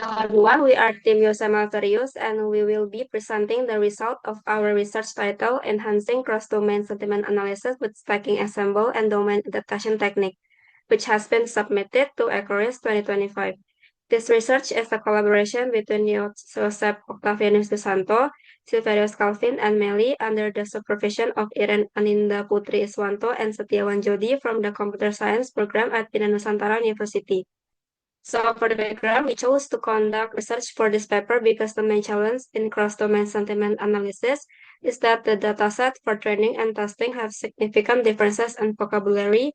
Hello everyone, we are Team Yosema Varius and we will be presenting the result of our research title Enhancing Cross-Domain Sentiment Analysis with Stacking Ensemble and Domain Adaptation Technique, which has been submitted to ECORIS 2025. This research is a collaboration between Josep Octavianus de Santo, Silverius Calvin, and Meli under the supervision of Iren Aninda Putri Iswanto and Setiawan Jodi from the Computer Science program at Bina Nusantara University. So for the background, we chose to conduct research for this paper because the main challenge in cross-domain sentiment analysis is that the dataset for training and testing have significant differences in vocabulary,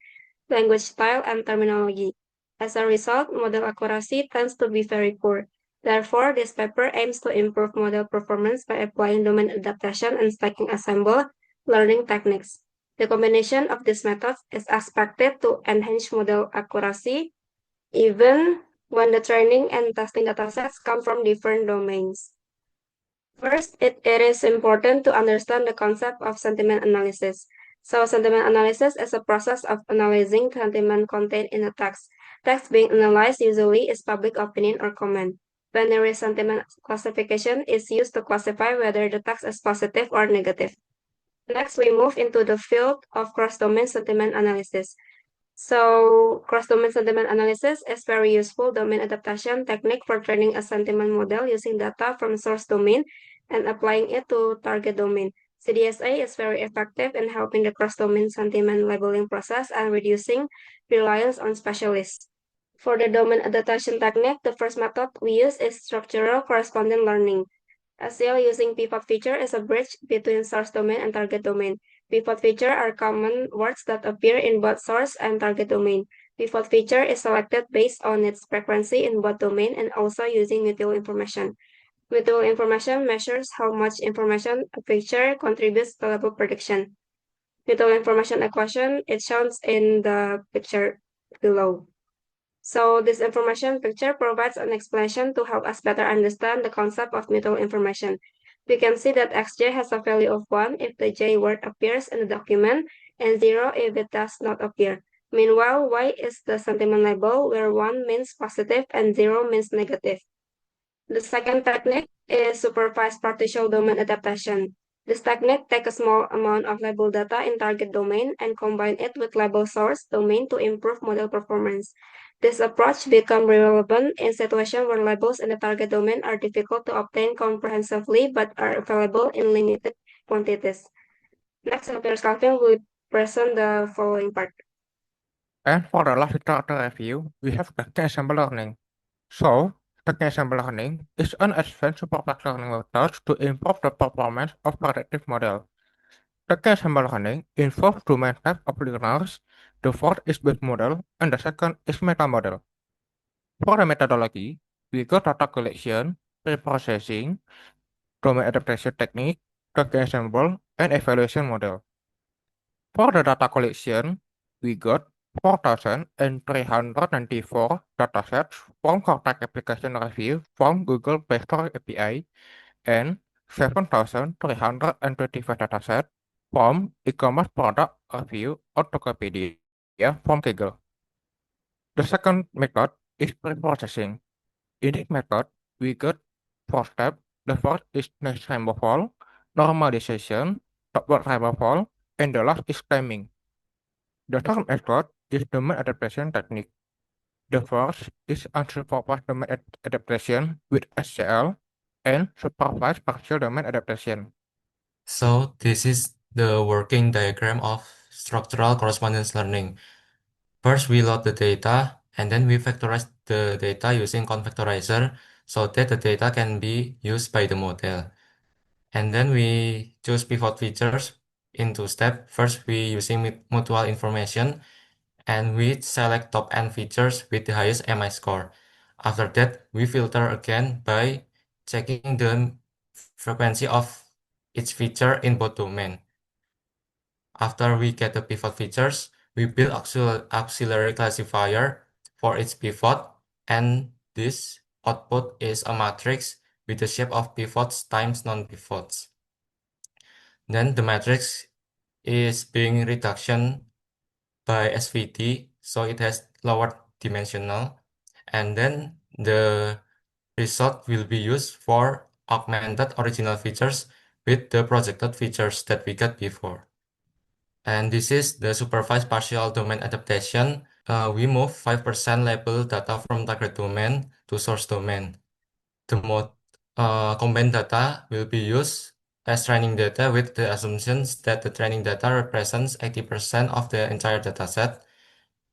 language style, and terminology. As a result, model accuracy tends to be very poor. Therefore, this paper aims to improve model performance by applying domain adaptation and stacking ensemble learning techniques. The combination of these methods is expected to enhance model accuracy even when the training and testing datasets come from different domains. First, it is important to understand the concept of sentiment analysis. So, sentiment analysis is a process of analyzing sentiment contained in a text. Text being analyzed usually is public opinion or comment. Binary sentiment classification is used to classify whether the text is positive or negative. Next, we move into the field of cross-domain sentiment analysis. So, cross-domain sentiment analysis is very useful domain adaptation technique for training a sentiment model using data from source domain and applying it to target domain. CDSA is very effective in helping the cross-domain sentiment labeling process and reducing reliance on specialists. For the domain adaptation technique, the first method we use is structural correspondent learning. SEL using pivot feature is a bridge between source domain and target domain. Pivot feature are common words that appear in both source and target domain. Pivot feature is selected based on its frequency in both domain and also using mutual information. Mutual information measures how much information a feature contributes to label prediction. Mutual information equation is shown in the picture below. So this information picture provides an explanation to help us better understand the concept of mutual information. We can see that xj has a value of 1 if the j word appears in the document and 0 if it does not appear. Meanwhile, y is the sentiment label where 1 means positive and 0 means negative. The second technique is supervised partial domain adaptation. This technique takes a small amount of label data in target domain and combine it with label source domain to improve model performance. This approach becomes relevant in situations where labels in the target domain are difficult to obtain comprehensively but are available in limited quantities. Next, Dr. Calvin will present the following part. And for the last literature review, we have the ensemble learning. So, the ensemble learning is an advanced supervised learning method to improve the performance of predictive model. The ensemble learning involves two main types of learners. The first is base model, and the second is meta model. For the methodology, we got data collection, pre-processing, domain adaptation technique, the ensemble, and evaluation model. For the data collection, we got 4,394 datasets from Cortex Application Review from Google Play Store API and 7,325 datasets from e-commerce product review on Tokopedia from Kaggle. The second method is pre-processing. In this method, we got four steps. The first is next removal, normalization, upward removal, and the last is timing. The third method is domain adaptation technique. The first is unsupervised domain adaptation with SCL and supervised partial domain adaptation. So this is the working diagram of structural correspondence learning. First, we load the data and then we factorize the data using convectorizer so that the data can be used by the model. And then we choose pivot features in two steps. First, we using mutual information and we select top n features with the highest MI score. After that, we filter again by checking the frequency of each feature in both domain. After we get the pivot features, we build auxiliary classifier for each pivot, and this output is a matrix with the shape of pivots times non-pivots. Then the matrix is being reduction by SVD, so it has lower dimensional, and then the result will be used for augmented original features with the projected features that we got before. And this is the supervised partial domain adaptation. We move 5% label data from target domain to source domain. The combined data will be used as training data with the assumptions that the training data represents 80% of the entire dataset,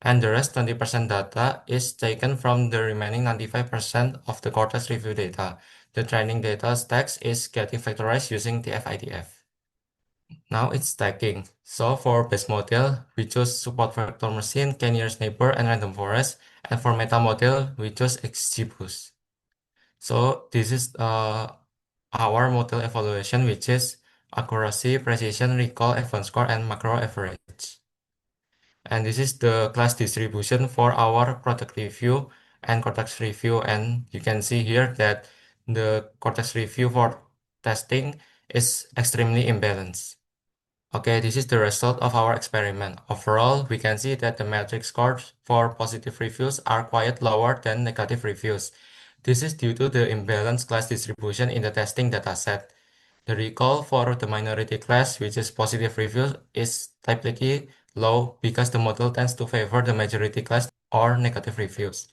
and the rest 20% data is taken from the remaining 95% of the Cortex review data. The training data stacks is getting factorized using TF-IDF. Now it's stacking. So for base model, we choose support vector machine, k-nearest neighbor, and random forest. And for meta model, we choose XGBoost. So this is our model evaluation, which is accuracy, precision, recall, event score, and macro average. And this is the class distribution for our product review and Cortex review. And you can see here that the Cortex review for testing is extremely imbalanced. Okay, this is the result of our experiment. Overall, we can see that the metric scores for positive reviews are quite lower than negative reviews. This is due to the imbalanced class distribution in the testing dataset. The recall for the minority class, which is positive reviews, is typically low because the model tends to favor the majority class or negative reviews,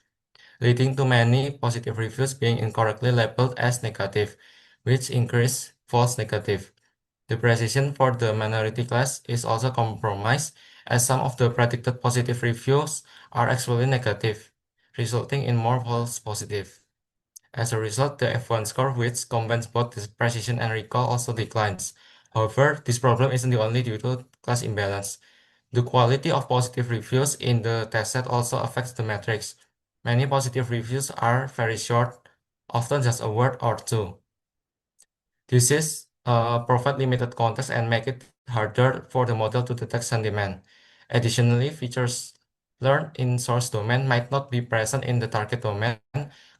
leading to many positive reviews being incorrectly labeled as negative, which increase false negative. The precision for the minority class is also compromised, as some of the predicted positive reviews are actually negative, resulting in more false positive. As a result, the F1 score, which combines both the precision and recall, also declines. However, this problem isn't the only due to class imbalance. The quality of positive reviews in the testset also affects the metrics. Many positive reviews are very short, often just a word or two. This is provide limited context and make it harder for the model to detect sentiment. Additionally, features learned in source domain might not be present in the target domain,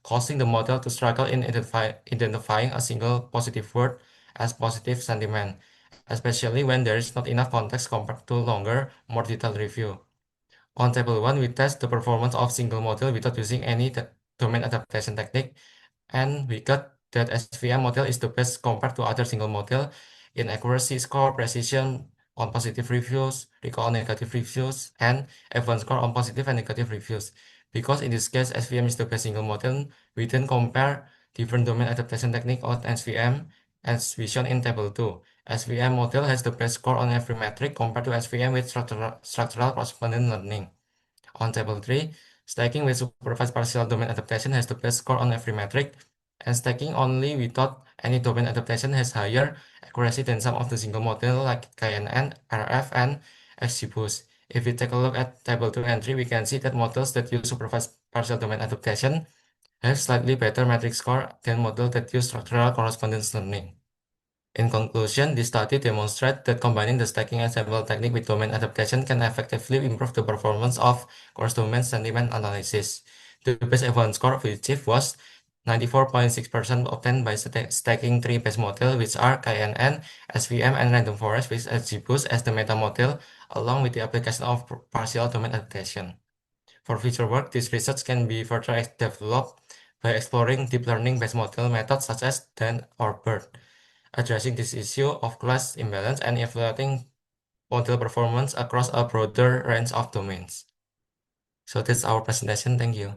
causing the model to struggle in identifying a single positive word as positive sentiment, especially when there is not enough context compared to longer, more detailed review. On table 1, we test the performance of single model without using any domain adaptation technique, and we got that SVM model is the best compared to other single model in accuracy score, precision on positive reviews, recall on negative reviews, and event score on positive and negative reviews. Because in this case, SVM is the best single model, we then compare different domain adaptation technique on SVM as we shown in table 2. SVM model has the best score on every metric compared to SVM with structural correspondence learning. On table 3, stacking with supervised partial domain adaptation has the best score on every metric, and stacking only without any domain adaptation has higher accuracy than some of the single model like KNN, RF, and XGBoost. If we take a look at table 2 and 3, we can see that models that use supervised partial domain adaptation have slightly better metric score than models that use structural correspondence learning. In conclusion, this study demonstrates that combining the stacking ensemble technique with domain adaptation can effectively improve the performance of cross-domain sentiment analysis. The best F1 score we achieved was 94.6% obtained by stacking three base models, which are KNN, SVM, and Random Forest with XGBoost as the meta model, along with the application of partial domain adaptation. For future work, this research can be further developed by exploring deep learning based model methods such as DAN or BERT, addressing this issue of class imbalance and evaluating model performance across a broader range of domains. So that's our presentation. Thank you.